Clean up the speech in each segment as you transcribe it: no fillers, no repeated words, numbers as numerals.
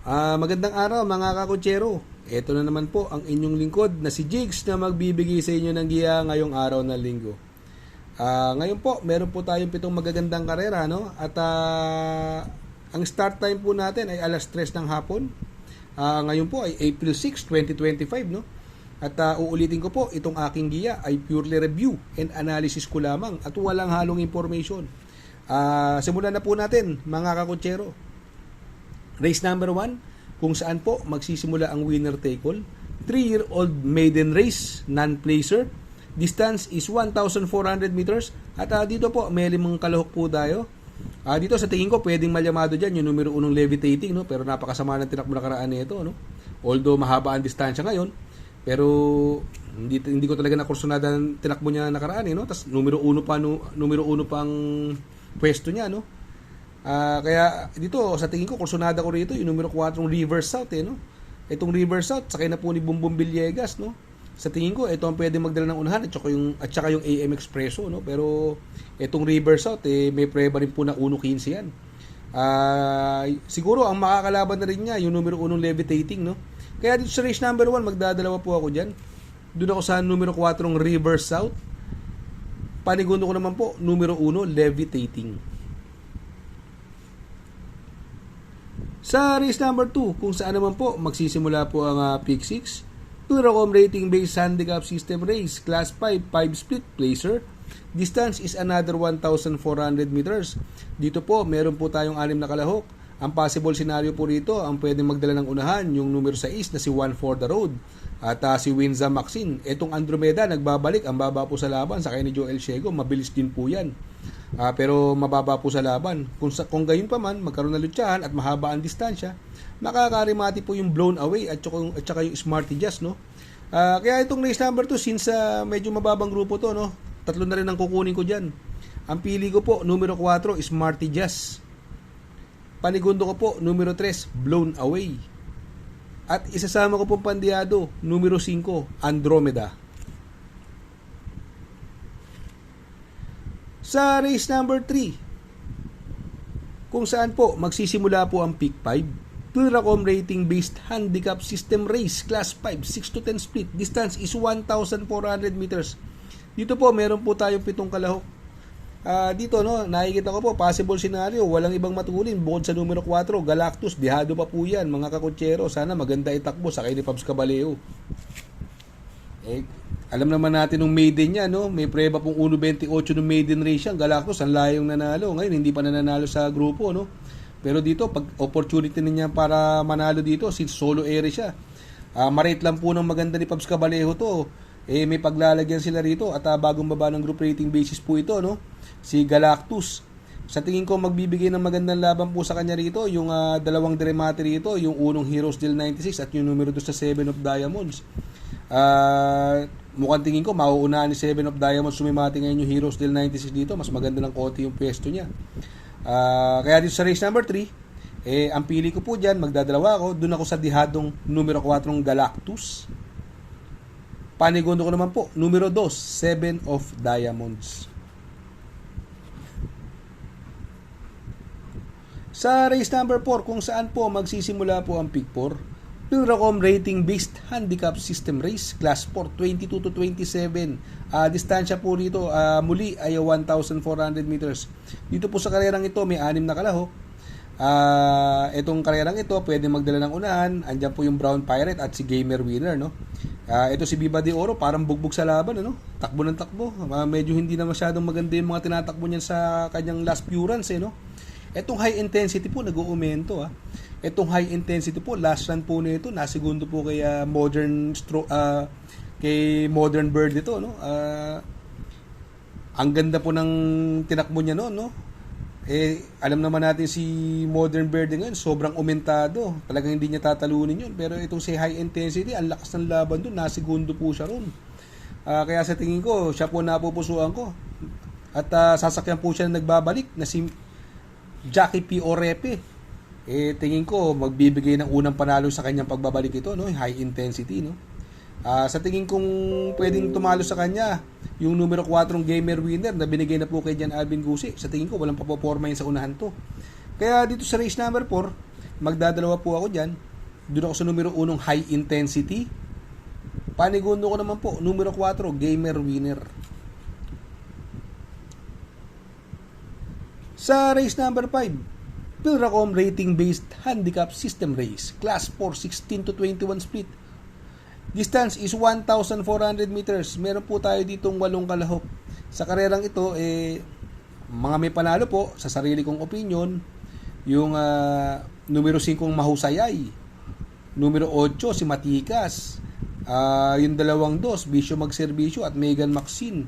Magandang araw mga kakutsero. Ito na naman po ang inyong lingkod na si Jigs na magbibigay sa inyo ng giya ngayong araw ng linggo. Ngayon po, meron po tayong 7 magagandang karera, no? At ang start time po natin ay alas 3 ng hapon. Ngayon po ay April 6, 2025, no? At uulitin ko po, itong aking giya ay purely review and analysis ko lamang at walang halong information. Simulan na po natin mga kakutsero. Race number 1, kung saan po magsisimula ang winner take all. 3-year-old maiden race, non-placer. Distance is 1,400 meters. At dito po, may 5 kalahok po tayo. Dito sa tingin ko, pwedeng malyamado dyan yung numero 1 levitating, no? Pero napakasama ng tinakbo na karaan nito, no? Although mahaba ang distansya ngayon, pero hindi ko talaga nakursunada ng tinakbo niya nakaraan, no? Tapos numero 1 pa ang pwesto niya, no? Kaya dito sa tingin ko kursunada ko rito yung numero 4 River South, no. Itong River South sakay na po ni Bumbum Villegas, no. Sa tingin ko ito ang pwedeng magdala ng unahan at saka yung AM Expresso, no. Pero itong River South may preba rin po na 1.15 yan. Siguro ang makakalaban na rin niya yung numero 1 Levitating, no. Kaya dito sa race number 1 magdadalawa po ako diyan. Doon ako sa numero 4 River South. Panigundo ko naman po numero 1 Levitating. Sa race number 2, kung saan naman po magsisimula po ang Pick 6, Pluracom rating based handicap system race, class 5, 5 split placer. Distance is another 1,400 meters. Dito po, meron po tayong 6 na kalahok. Ang possible scenario po rito, ang pwedeng magdala ng unahan, yung numero 6 na si One for the Road. At si Winza Maxine. Etong Andromeda, nagbabalik, ang baba po sa laban, sakay ni Joel Ciego, mabilis din po yan. Pero mababa po sa laban. Kung gayon pa man, magkaroon ng lutsahan at mahaba ang distansya, makakarimati po yung Blown Away at saka yung Smarty Jazz, no? Kaya itong race number 2, since medyo mababang grupo to, no? 3 na rin ang kukunin ko dyan. Ang pili ko po, numero 4, Smarty Jazz. Panigundo ko po, numero 3, Blown Away. At isasama ko pong pandiyado, numero 5, Andromeda. Sa race number 3, kung saan po magsisimula po ang Pick 5, Pluracom rating based handicap system race, class 5, 6 to 10 split. Distance is 1,400 meters. Dito po meron po tayong 7 kalahok. Dito, no, nakikita ko po possible scenario, walang ibang matulin bukod sa numero 4 Galactus. Dihado pa po yan mga kakutsero. Sana maganda itakbo sakay ni Pabs Caballero. Alam naman natin nung maiden niya, no? May preba pong 1.28 ng maiden race yan. Galactus, ang layong nanalo. Ngayon, hindi pa nanalo sa grupo, no? Pero dito, pag opportunity niya para manalo dito, since solo area siya, marate lang po ng maganda ni Pabs Caballero to. May paglalagyan sila rito at bagong baba ng group rating basis po ito, no? Si Galactus. Sa tingin ko, magbibigay ng magandang laban po sa kanya rito, yung dalawang Dremate rito, yung unong Heroes Deal 96 at yung numero 2 sa 7 of Diamonds. Mukhang tingin ko mauunahan ni 7 of Diamonds sumimati ngayon yung Heroes Deal 96 dito. Mas maganda ng konti yung pwesto niya. Kaya dito sa race number 3, ang pili ko po dyan, magdadalawa ako. Doon ako sa dihadong numero 4 Galactus. Panigundo ko naman po numero 2, 7 of Diamonds. Sa race number 4, kung saan po magsisimula po ang Pick 4, Pluracom rating based handicap system race, class 4, 22 to 27. Distansya po rito muli ay 1,400 meters. Dito po sa karerang ito may 6 na kalahok. Itong karerang ito pwede magdala ng unahan. Andyan po yung Brown Pirate at si Gamer Winner, no? Ito si Viva de Oro, parang bugbog sa laban, ano? Takbo ng takbo. Medyo hindi na masyadong maganda yung mga tinatakbo niyan sa kanyang last few runs, no? Itong high intensity po nag-uumento, Itong high intensity po, last run po nito, nasigundo po kay Modern Bird ito, no? Ang ganda po ng tinakbo niya noon, no? Alam naman natin si Modern Bird ngayon, sobrang umentado. Talagang hindi niya tatalunin yun. Pero itong si high intensity, ang lakas ng laban doon, nasigundo po siya ron. Kaya sa tingin ko, siya po napupusuan ko. At sasakyan po siya na nagbabalik na si Jackie P. Orepe. Tingin ko magbibigay ng unang panalo sa kanyang pagbabalik ito, no? High intensity, no? Sa tingin kong pwedeng tumalo sa kanya yung numero 4 Gamer Winner na binigay na po kay Jan Alvin Gusi. Sa tingin ko walang papoporma yun sa unahan to. Kaya dito sa race number 4, magdadalawa po ako dyan. Doon ako sa numero 1, high intensity. Panigundo ko naman po, numero 4, gamer winner. Sa race number 5, Pilracom rating-based handicap system race, class 4, 16 to 21 split. Distance is 1,400 meters. Meron po tayo ditong 8 kalahok. Sa karerang ito, mga may panalo po, sa sarili kong opinion, yung numero 5 Mahusayay, numero 8 si Matikas, yung 2, Bisyo Magserbisyo at Megan Maxine.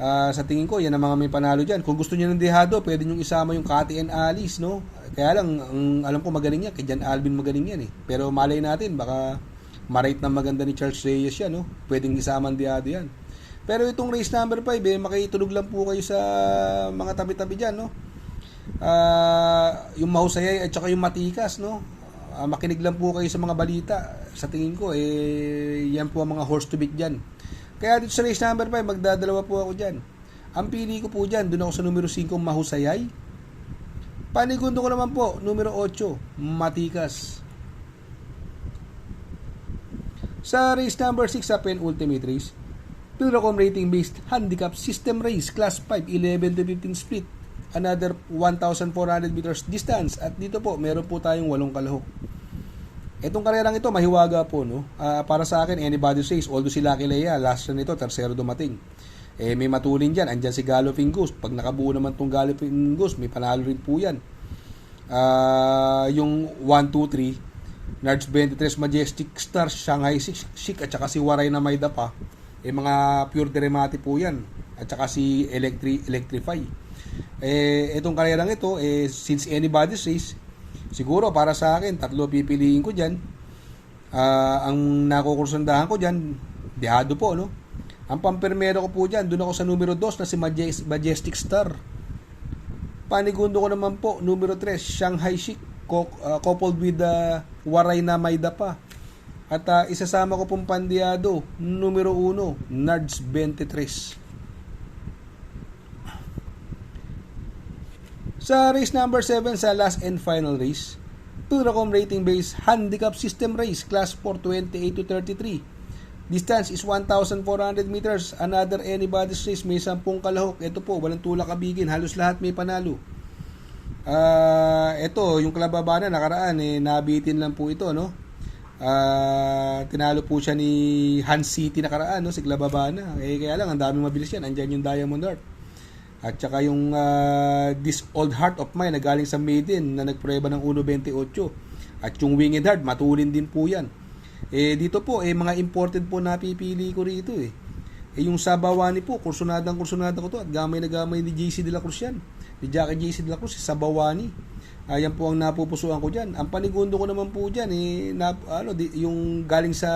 Sa tingin ko, yan ang mga may panalo dyan. Kung gusto niyo ng dehado, pwede nyo isama yung Cathy and Alice, no? Kaya lang, alam ko magaling yan. Kay Jan Alvin magaling yan, eh. Pero malay natin, baka marate na maganda ni Charles Reyes yan, no? Pwedeng isama ang dehado yan. Pero itong race number 5, makitulog lang po kayo sa mga tabi-tabi dyan, no? Yung Mahusayay at saka yung Matikas, no? Makinig lang po kayo sa mga balita. Sa tingin ko, yan po ang mga horse to beat dyan. Kaya dito sa race number 5, magdadalawa po ako dyan. Ang pili ko po dyan, doon ako sa numero 5, Mahusayay. Panigundo ko naman po, numero 8, Matikas. Sa race number 6 sa penultimate race, Pilracom rating-based handicap system race, class 5, 11 to 15 split. Another 1,400 meters distance. At dito po, meron po tayong 8 kalahok. Itong karerang ito, mahiwaga po, no? Para sa akin, anybody's race. Although si Lucky Leia, last run nito, tercero dumating. May matulin dyan. Andyan si Galloping Goose. Pag nakabuo naman tong Galloping Goose, may panalo rin po yan. Yung 1, 2, 3, Nards 23, Majestic Star, Shanghai Chic, at saka si Waray na Mayda pa. Mga pure derivati po yan. At saka si Electrify. Itong karerang ito, since anybody's race, siguro para sa akin, 3 pipiliin ko dyan. Ang nakukursundahan ko dyan, dehado po, no? Ang pampermero ko po dyan, doon ako sa numero 2 na si Majestic Star. Panigundo ko naman po, numero 3, Shanghai Chic, coupled with Waray na Mayda pa. At isasama ko pong pandiyado, numero 1, Nards 23. Sa race number 7 sa last and final race, Pilracom rating-based handicap system race, class 4, 28 to 33. Distance is 1,400 meters. Another anybody's race, may 10 kalahok. Ito po, walang tulak kabigin. Halos lahat may panalo. Ito, yung Klababana nakaraan, nabitin lang po ito, no? Tinalo po siya ni Hans City nakaraan, no? Si Klababana. Kaya lang, ang daming mabilis yan. Andyan yung Diamond Heart. At saka yung This Old Heart of Mine na galing sa Maiden na nagprueba ng 1.28. At yung Winged Heart, matulin din po yan. Dito po, mga imported po napipili ko rito. Yung Sabawani po, kursunada ko to. At gamay na gamay ni JC De La Cruz yan. Ni Jackie JC De La Cruz, si Sabawani. Yan po ang napupusuan ko dyan. Ang panigundo ko naman po dyan, yung galing sa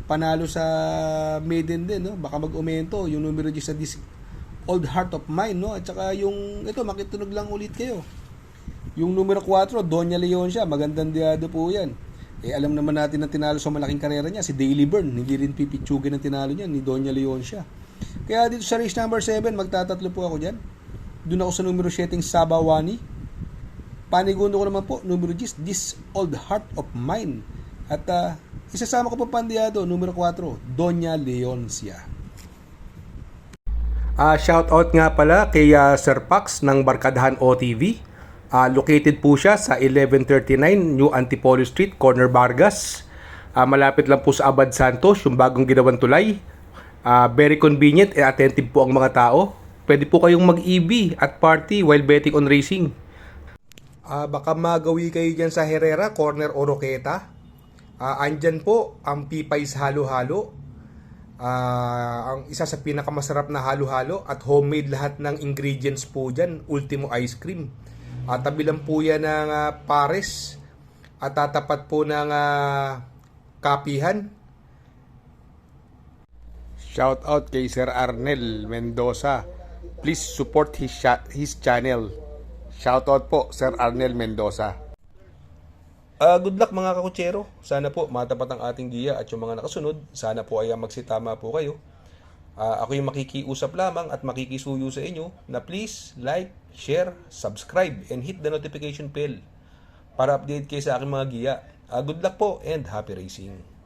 panalo sa Maiden din, no? Baka mag-umento, yung numero 10 sa This Old Heart of Mine, no? At saka yung ito, makitunog lang ulit kayo. Yung numero 4, Doña Leon siya, magandang diado po yan. Alam naman natin na tinalo sa malaking karera niya, si Daily Burn, hindi rin pipitsugin ang tinalo niya, ni Doña Leon siya. Kaya dito sa race number 7, magtatatlo po ako dyan. Doon ako sa numero 7, Sabawani. Panigundo ko naman po, numero 10, This Old Heart of Mine. At isasama ko po pandiado, numero 4, Doña Leon siya. Shout out nga pala kay Sir Pax ng Barkadahan OTV. Located po siya sa 1139 New Antipolo Street, Corner Vargas. Malapit lang po sa Abad Santos, yung bagong ginawang tulay. Very convenient and attentive po ang mga tao. Pwede po kayong mag-EB at party while betting on racing. Baka magawi kayo dyan sa Herrera, Corner Oroqueta. Andyan po ang Pipay's Halo-Halo. Ang isa sa pinakamasarap na halo-halo at homemade lahat ng ingredients po dyan, Ultimo Ice Cream. Tabi lang po yan ng Pares at tatapat po ng Kapihan. Shout out kay Sir Arnel Mendoza. Please support his channel. Shout out po Sir Arnel Mendoza. Good luck mga kakutsero. Sana po matapat ang ating giya at yung mga nakasunod. Sana po ay magsitama po kayo. Ako yung makikiusap lamang at makikisuyo sa inyo na please like, share, subscribe, and hit the notification bell para update kayo sa aking mga giya. Good luck po and happy racing.